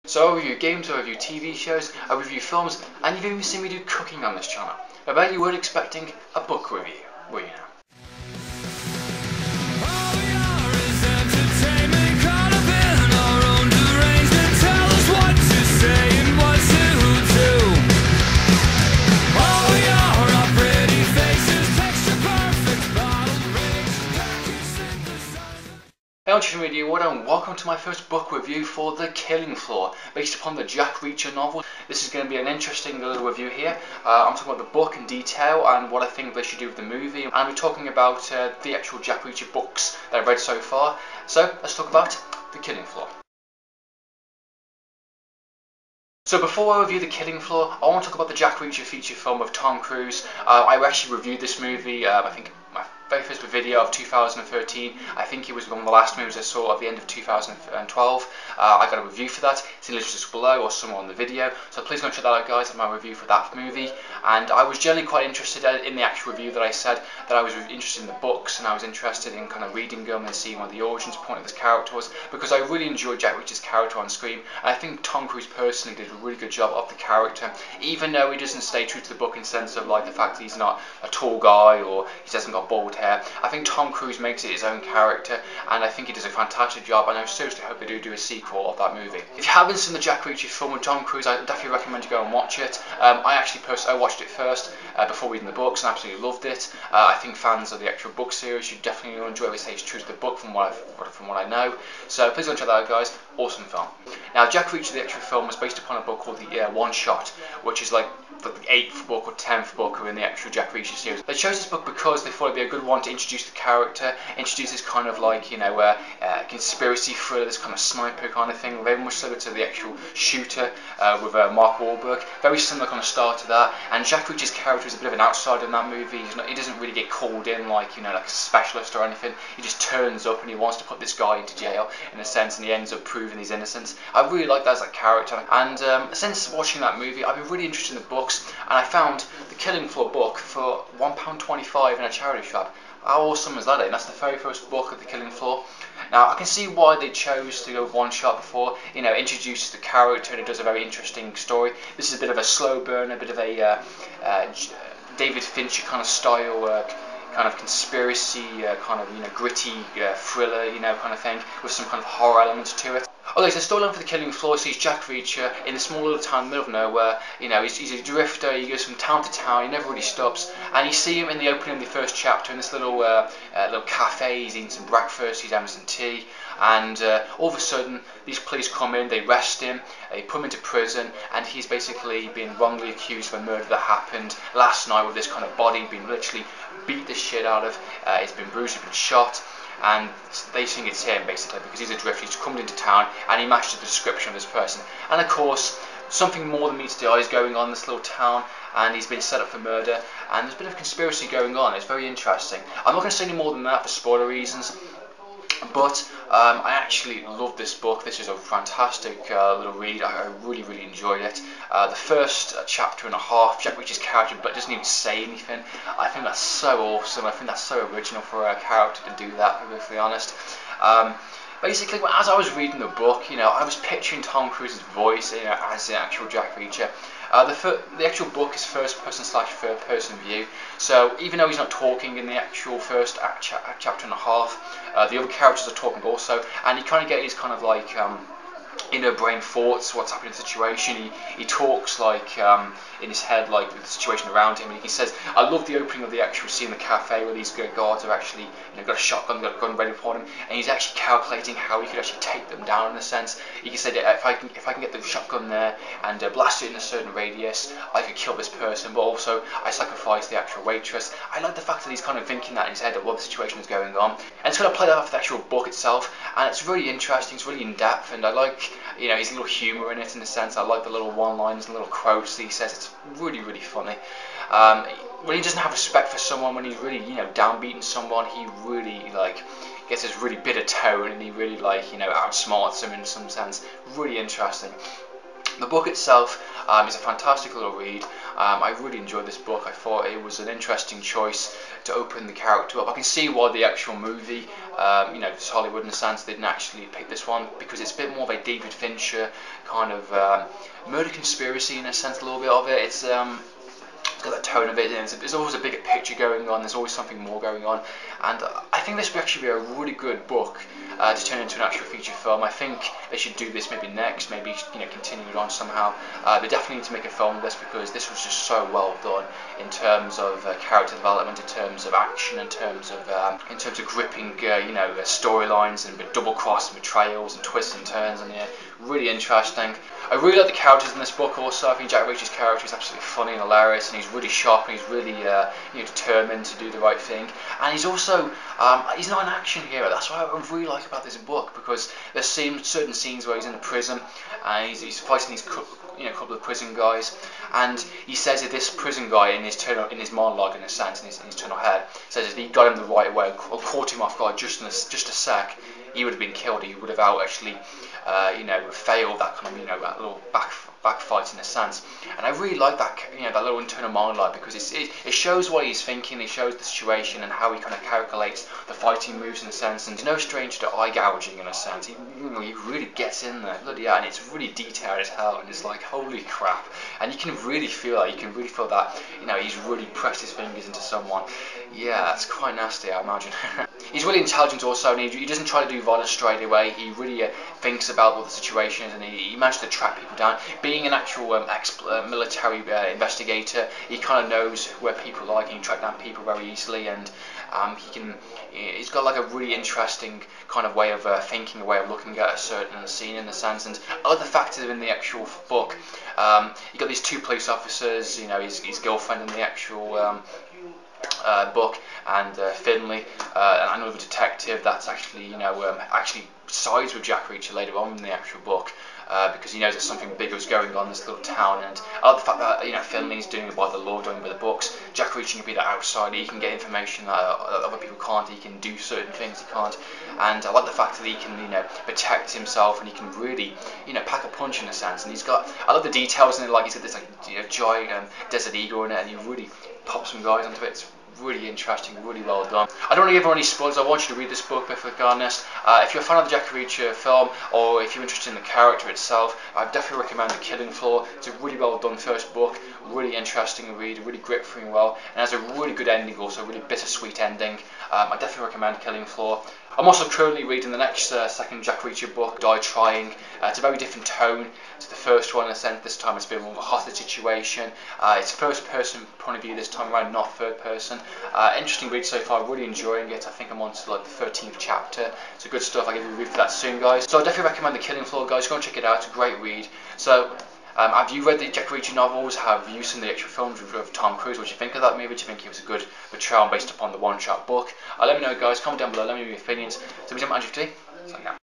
So I review games, I review TV shows, I review films, and you've even seen me do cooking on this channel. I bet you weren't expecting a book review, were you now? Hey, I'm Tristan Radio and welcome to my first book review for The Killing Floor, based upon the Jack Reacher novel. This is going to be an interesting little review here. I'm talking about the book in detail and what I think they should do with the movie, and we're talking about the actual Jack Reacher books that I've read so far. So let's talk about The Killing Floor. So before I review The Killing Floor, I want to talk about the Jack Reacher feature film with Tom Cruise. I actually reviewed this movie, I think my very first video of 2013. I think it was one of the last movies I saw at the end of 2012. I got a review for that. It's in the description below or somewhere on the video. So please go and check that out, guys, my review for that movie. And I was generally quite interested in the actual review that I said that I was interested in the books, and I was interested in kind of reading them and seeing what the origins point of this character was, because I really enjoyed Jack Reacher's character on screen. And I think Tom Cruise personally did a really good job of the character, even though he doesn't stay true to the book in the sense of like the fact that he's not a tall guy or he hasn't got bald hair. I think Tom Cruise makes it his own character, and I think he does a fantastic job, and I seriously hope they do a sequel of that movie. If you haven't seen the Jack Reacher film with Tom Cruise, I definitely recommend you go and watch it. I watched it first before reading the books and absolutely loved it. I think fans of the actual book series should definitely enjoy it. It stays true to the book from what I know. So please go and check that out, guys. Awesome film. Now, Jack Reacher, the actual film, was based upon a book called The One Shot, which is like the 8th book or 10th book in the actual Jack Reacher series. They chose this book because they thought it'd be a good one to introduce the character, introduce this kind of like, conspiracy thriller, this kind of sniper kind of thing, very much similar to the actual Shooter with Mark Wahlberg. Very similar kind of start to that. And Jack Reacher's character is a bit of an outsider in that movie. He doesn't really get called in like a specialist or anything. He just turns up and he wants to put this guy into jail in a sense, and he ends up proving his innocence. I really like that as a character. And since watching that movie, I've been really interested in the books, and I found The Killing Floor book for £1.25 in a charity shop. How awesome is that? That's the very first book of The Killing Floor. Now, I can see why they chose to go with one shot before. Introduces the character and it does a very interesting story. This is a bit of a slow burn, a bit of a David Fincher kind of style, kind of conspiracy, gritty thriller, kind of thing, with some kind of horror elements to it. Okay, so storyline for The Killing Floor sees Jack Reacher in a small little town in the middle of nowhere. He's a drifter, he goes from town to town, he never really stops. And you see him in the opening of the first chapter in this little cafe. He's eating some breakfast, he's having some tea, and all of a sudden these police come in, they arrest him, they put him into prison, and he's basically been wrongly accused of a murder that happened last night, with this kind of body being literally beat the shit out of. It's been bruised, it's been shot. And they think it's him basically because he's a drifter. He's come into town and he matches the description of this person. And of course, something more than meets the eye is going on in this little town, and he's been set up for murder. And there's a bit of conspiracy going on. It's very interesting. I'm not going to say any more than that for spoiler reasons. But I actually love this book. This is a fantastic little read. I really, really enjoyed it. The first chapter and a half, Jack Reacher's character but doesn't even say anything. I think that's so awesome. I think that's so original for a character to do that, to be really honest. Basically, as I was reading the book, I was picturing Tom Cruise's voice, as the actual Jack Reacher. The actual book is first-person / third-person view, so even though he's not talking in the actual first chapter and a half, the other characters are talking also, and you kind of get his kind of like inner brain thoughts, what's happening in the situation. He talks like in his head, like with the situation around him, and he says, I love the opening of the actual scene in the cafe where these guards are actually got a shotgun, got a gun ready for him, and he's actually calculating how he could actually take them down in a sense. He said, if I can get the shotgun there and blast it in a certain radius, I could kill this person, but also I sacrifice the actual waitress. I like the fact that he's kind of thinking that in his head of what the situation is going on, and it's going to play that off the actual book itself, and it's really interesting, it's really in depth, and I like his little humour in it in a sense. I like the little one-liners and little quotes that he says. It's really, really funny. When he doesn't have respect for someone, when he's really, downbeating someone, he really, gets his really bitter tone, and he really, outsmarts them in some sense. Really interesting. The book itself is a fantastic little read. I really enjoyed this book. I thought it was an interesting choice to open the character up. I can see why the actual movie, it's Hollywood in a sense, didn't actually pick this one, because it's a bit more of a David Fincher kind of murder conspiracy in a sense, a little bit of it. It's got that tone of it, and there's always a bigger picture going on, there's always something more going on, and I think this would actually be a really good book to turn into an actual feature film. I think they should do this maybe next, maybe continue it on somehow. They definitely need to make a film of this, because this was just so well done in terms of character development, in terms of action, in terms of gripping storylines and double cross and betrayals and twists and turns, and really interesting. I really like the characters in this book also. I think Jack Reacher's character is absolutely funny and hilarious, and he's really sharp, and he's really determined to do the right thing. And he's also he's not an action hero. That's what I really like about this book, because there's certain scenes where he's in a prison and he's fighting these couple of prison guys, and he says that this prison guy in his monologue, in a sense, in his tunnel head, says if he got him the right way or caught him off guard just a sec, he would have been killed. He would have actually failed that kind of that little back fight in a sense. And I really like that that little internal monologue, because it shows what he's thinking, it shows the situation and how he kind of calculates the fighting moves in a sense. And he's no stranger to eye gouging in a sense. He really gets in there, bloody hell, and it's really detailed as hell, and it's like holy crap. And you can really feel that. He's really pressed his fingers into someone. Yeah, that's quite nasty, I imagine. He's really intelligent also, and he doesn't try to do violence straight away. He really thinks about what the situation is, and he manages to track people down. Being an actual military investigator, he kind of knows where people are. He can track down people very easily, and he's got like a really interesting kind of way of thinking, a way of looking at a certain scene in the sense. And other factors in the actual book, you got these two police officers, his girlfriend in the actual book, and Finley, and another detective that's actually actually sides with Jack Reacher later on in the actual book, because he knows that something bigger is going on in this little town. And I like the fact that Finley's doing it by the law, doing it by the books. Jack Reacher can be the outsider. He can get information that other people can't. He can do certain things he can't. And I like the fact that he can protect himself, and he can really pack a punch in a sense. And I love the details in it. Like he's got this giant Desert Eagle in it, and he really pops some guys onto it. It's really interesting, really well done. I don't want to give everyone any spoilers. I want you to read this book, perfectly honest. If you're a fan of the Jack Reacher film, or if you're interested in the character itself, I definitely recommend The Killing Floor. It's a really well done first book, really interesting read, really gripping well, and has a really good ending also, a really bittersweet ending. I definitely recommend Killing Floor. I'm also currently reading the next second Jack Reacher book, Die Trying. It's a very different tone to the first one in a sense. This time it's been more of a hostage situation. It's first person point of view this time around, not third person. Interesting read so far, really enjoying it. I think I'm on to like the 13th chapter. It's good stuff. I'll give you a review for that soon, guys. So I definitely recommend The Killing Floor, guys. Go and check it out. It's a great read. So have you read the Jack Reacher novels? Have you seen the actual films of Tom Cruise? What do you think of that movie? Do you think it was a good portrayal based upon the one-shot book? Let me know, guys. Comment down below. Let me know your opinions. So, I'm Andrew T. Signing out.